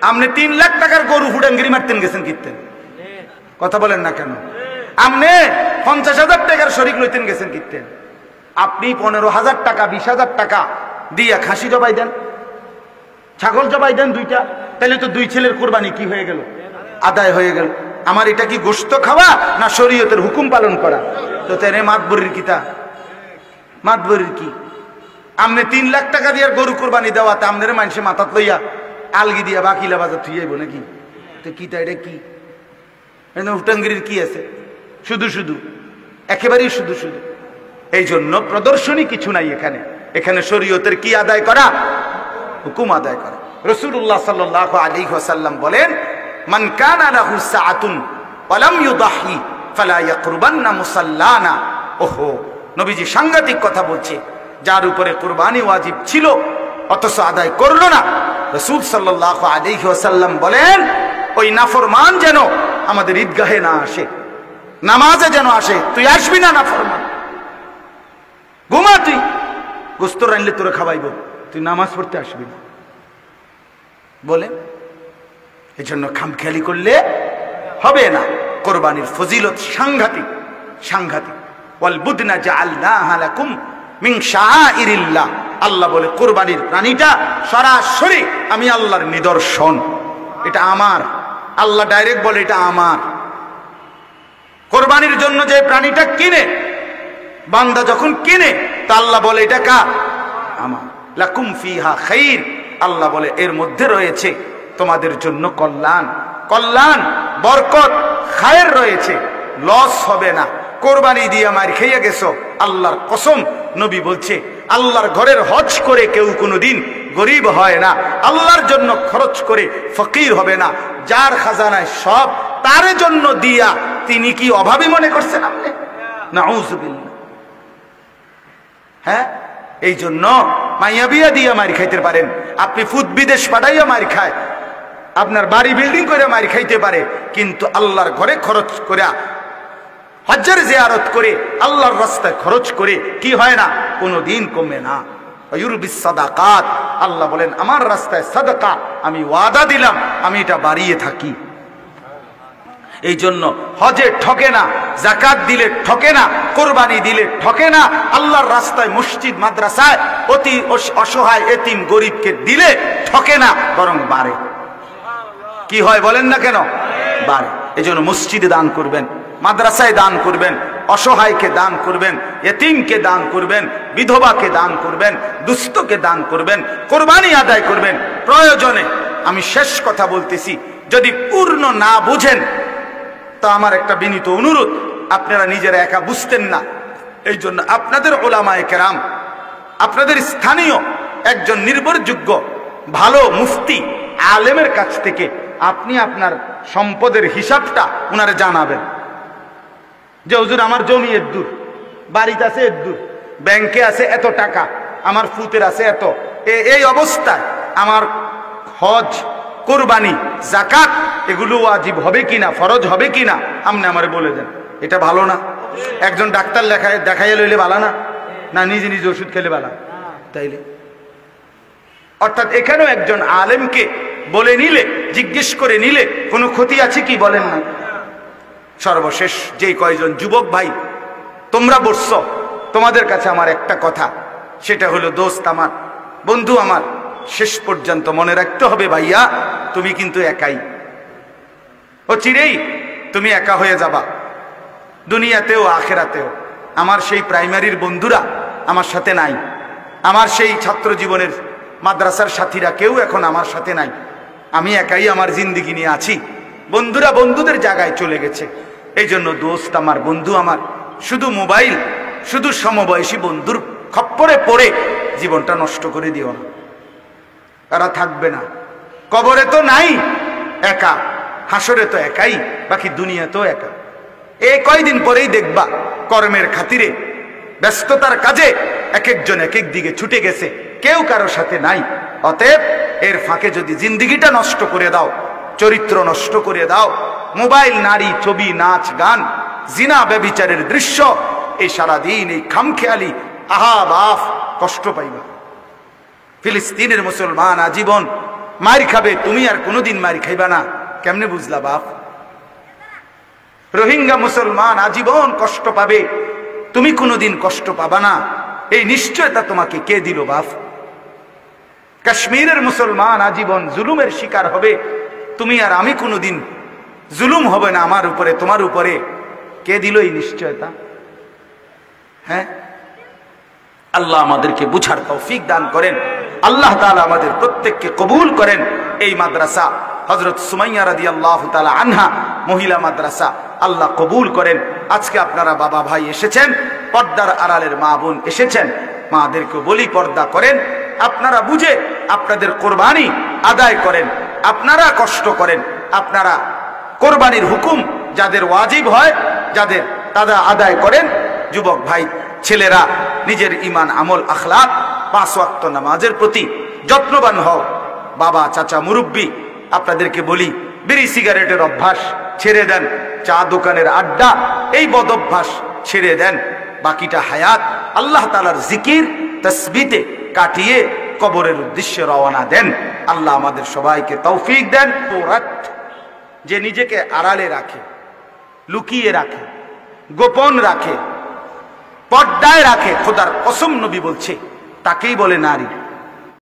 আপনি 3 লাখ টাকার গরু হুডাঙ্গিরি মারতেন গেছেন কিনতেন, কথা বলেন না কেন? আপনি 50,000 টাকার শরীক লইতেন গেছেন কিনতেন। আপনি 15,000 টাকা 20,000 টাকা দিয়া খাসি জবাই দেন, ছাগল জবাই দেন 2টা, তাহলে তো 2 ছেলের কোরবানি কি হয়ে গেল? আদায় হয়ে গেল। আমার এটা কি গোশত খাওয়া না শরীয়তের হুকুম পালন করা? তো তেরে মাতবরির কিতা, মাতবরির কি? আপনি 3 লাখ টাকা দিয়ে গরু কোরবানি দেওয়াতে আপনার মানুষে মাথাত লইয়া আলগি দিয়া বাকিলা বাজার থুই যাইব নাকি? তো কি তা এটা কি হুটাঙ্গিরির কি আছে? শুধু শুধু, একেবারেই শুধু শুধু। এই জন্য প্রদর্শনী কিছু নাই এখানে। এখানে শরীয়তের কি আদায় করা? হুকুম আদায় করা। রাসূলুল্লাহ সাল্লাল্লাহু আলাইহি ওয়াসাল্লাম বলেন, মান কানা লাহু সাআতুন ওয়া লাম ইউদাহি ফালা ইয়াকরুবান্না মুসাল্লানা। ওহো, নবীজি সাংঘাতিক কথা বলছে। যার উপরে কুরবানি ওয়াজিব ছিল অথচ আদায় করলো না, রাসূল সাল্লাল্লাহু আলাইহি ওয়াসাল্লাম বলেন ওই নাফরমান যেন আমাদের ঈদগাহে না আসে, নামাজে যেন আসে। তুই আসবি না নাফরমান, ঘুমা, তুই গোশত রাইলে তোরে খাওয়াইব, তুই নামাজ পড়তে আসবি না বলে। এই জন্য খামখেয়ালি করলে হবে না। কোরবানির ফজিলত সাংঘাতিক, সাংঘাতিক। ওয়াল বুদনা জাআলনাহা লাকুম মিন শাআইরিল্লাহ। আল্লাহ বলে কোরবানির প্রাণীটা সরাসরি আমি আল্লাহর নিদর্শন, এটা আমার। আল্লাহ ডাইরেক্ট বলে এটা আমার। কোরবানির জন্য যে প্রাণীটা কিনে বান্দা যখন কিনে, তা আল্লাহ বলে এটা কার? আমার। লাকুম ফিহা খাইর, আল্লাহ বলে এর মধ্যে রয়েছে তোমাদের জন্য কল্যাণ, কল্যাণ, বরকত, খায়ের রয়েছে, লস হবে না। কোরবানি দিয়ে মার খেয়ে গেছো, আল্লাহর কসম, নবী বলছে আল্লাহর ঘরের হজ করে কেউ কোনোদিন গরিব হয় না, আল্লাহর জন্য খরচ করে ফকির হবে না। যার খাজানায় সব, তার জন্য দিয়া তিনি কি অভাবী মনে করছেন আপনি? নাউযুবিল্লাহ। হ্যাঁ, এই জন্য মাইয়া বিয়া দিয়া মার খাইতে পারেন আপনি, ফুদ বিদেশ পাঠাইয়া মার খায়, আপনার বাড়ি বিল্ডিং করে মার খাইতে পারে, কিন্তু আল্লাহর ঘরে খরচ করে, হজ্জের জিয়ারত করে, আল্লাহর রাস্তায় খরচ করে কি হয় না? কোনোদিন কমে না। ইউরবিস সাদাকাত, আল্লাহ বলেন আমার রাস্তায় সাদাকা আমি ওয়াদা দিলাম, আমি এটা বাড়িয়ে থাকি। এই জন্য হজে ঠকে না, যাকাত দিলে ঠকে না, কোরবানি দিলে ঠকে না, আল্লাহর রাস্তায় মসজিদ মাদ্রাসায় অতি অসহায় এতিম গরিবকে দিলে ঠকে না, বরং বাড়ে। কি হয় বলেন না কেন? বাড়ে। এই জন্য মসজিদে দান করবেন, মাদ্রাসায় দান করবেন, অসহায়কে দান করবেন, এতিমকে দান করবেন, বিধবাকে দান করবেন, দুস্থকে দান করবেন, কোরবানি আদায় করবেন প্রয়োজনে। আমি শেষ কথা বলতেছি, যদি পূর্ণ না বুঝেন তা আমার একটা বিনীত অনুরোধ, আপনারা নিজেরা একা বুঝতেন না, এই জন্য আপনাদের উলামায়ে কেরাম, আপনাদের স্থানীয় একজন নির্ভরযোগ্য ভালো মুফতি আলেমের কাছ থেকে আপনি আপনার সম্পদের হিসাবটা উনারে জানাবেন, যে হুজুর আমার জমি এত দূর, বাড়িতে আছে এত দূর, ব্যাংকে আছে এত টাকা, আমার ফুতের আছে এত, এই অবস্থায় আমার হজ, কোরবানি, যাকাত এগুলো ওয়াজিব হবে কিনা, ফরজ হবে কিনা, আপনি আমারে বলে দেন। এটা ভালো না? একজন ডাক্তার দেখাইয়া লইলে ভালো না? না নিজে নিজে ওষুধ খেলে ভালো? তাইলে অর্থাৎ এখানেও একজন আলেমকে বলে নিলে, জিজ্ঞেস করে নিলে কোনো ক্ষতি আছে কি? বলেন না। সর্বশেষ যেই কয়জন যুবক ভাই তোমরা বসছ, তোমাদের কাছে আমার একটা কথা, সেটা হলো দোস্ত আমার, বন্ধু আমার, শেষ পর্যন্ত মনে রাখতে হবে ভাইয়া, তুমি কিন্তু একাই, ও চিরেই তুমি একা হয়ে যাবা, দুনিয়াতেও আখেরাতেও। আমার সেই প্রাইমারির বন্ধুরা আমার সাথে নাই, আমার সেই ছাত্র জীবনের মাদ্রাসার সাথীরা কেউ এখন আমার সাথে নাই, আমি একাই আমার জিন্দেগি নিয়ে আছি। বন্ধুরা বন্ধুদের জায়গায় চলে গেছে। এই জন্য দোস্ত আমার, বন্ধু আমার, শুধু মোবাইল, শুধু সমবয়সী বন্ধুর খপ্পরে পড়ে জীবনটা নষ্ট করে দিও না। তারা থাকবে না, কবরে তো নাই একা, হাসরে তো একাই, বাকি দুনিয়া তো একা। এই কয়দিন পরেই দেখবা কর্মের খাতিরে, ব্যস্ততার কাজে এক একজন এক এক দিকে ছুটে গেছে, কেউ কারো সাথে নাই। অতএব এর ফাঁকে যদি জিন্দিগিটা নষ্ট করে দাও, চরিত্র নষ্ট করে দাও, মোবাইল, নারী, ছবি, নাচ, গান, জিনা, ব্যভিচারের দৃশ্য, এই সারাদিন এই খামখেয়ালি আহা বাফ কষ্ট পাইবা। ফিলিস্তিনের মুসলমান আজীবন মার খাবে, তুমি আর কোনোদিন মার খাইবা না, কেমনে বুঝলা বাপ? রোহিঙ্গা মুসলমান আজীবন কষ্ট পাবে, তুমি কোনোদিন কষ্ট পাবা না, এই নিশ্চয়তা তোমাকে কে দিল বাপ? কাশ্মীরের মুসলমান আজীবন জুলুমের শিকার হবে, তুমি আর আমি কোনোদিন জুলুম হবে না আমার উপরে, তোমার উপরে, কে দিল এই নিশ্চয়তা? হ্যাঁ, আল্লাহ আমাদেরকে বুঝার তৌফিক দান করেন। আল্লাহ তাআলা আমাদের প্রত্যেককে কবুল করেন। এই মাদ্রাসা হযরত সুমাইয়া রাদিয়াল্লাহু তাআলা আনহা মহিলা মাদ্রাসা আল্লাহ কবুল করেন। আজকে আপনারা বাবা ভাই এসেছেন, পর্দার আড়ালের মা বোন এসেছেন, মাদেরকে বলি পর্দা করেন। আপনারা বুঝে আপনাদের কোরবানি আদায় করেন, আপনারা কষ্ট করেন, আপনারা কোরবানির হুকুম যাদের ওয়াজিব হয়, যাদের তারা আদায় করেন। যুবক ভাই ছেলেরা নিজের ঈমান আমল আখলাক 5 ওয়াক্ত নামাজের প্রতি যত্নবান হও। বাবা চাচা মুরব্বী আপনাদেরকে বলি, বিড়ি সিগারেটের অভ্যাস ছেড়ে দেন, চা দোকানের আড্ডা এই বদ অভ্যাস ছেড়ে দেন। বাকিটা হায়াত আল্লাহ তাআলার জিকির তাসবিতে কাটিয়ে কবরের উদ্দেশ্যে রওনা দেন। আল্লাহ আমাদের সবাইকে তৌফিক দেন। যে নিজেকে আড়ালে রাখে, লুকিয়ে রাখে, গোপন রাখে, পর্দায় রাখে, খোদার কসম নবী বলছে তাকেই বলে নারী।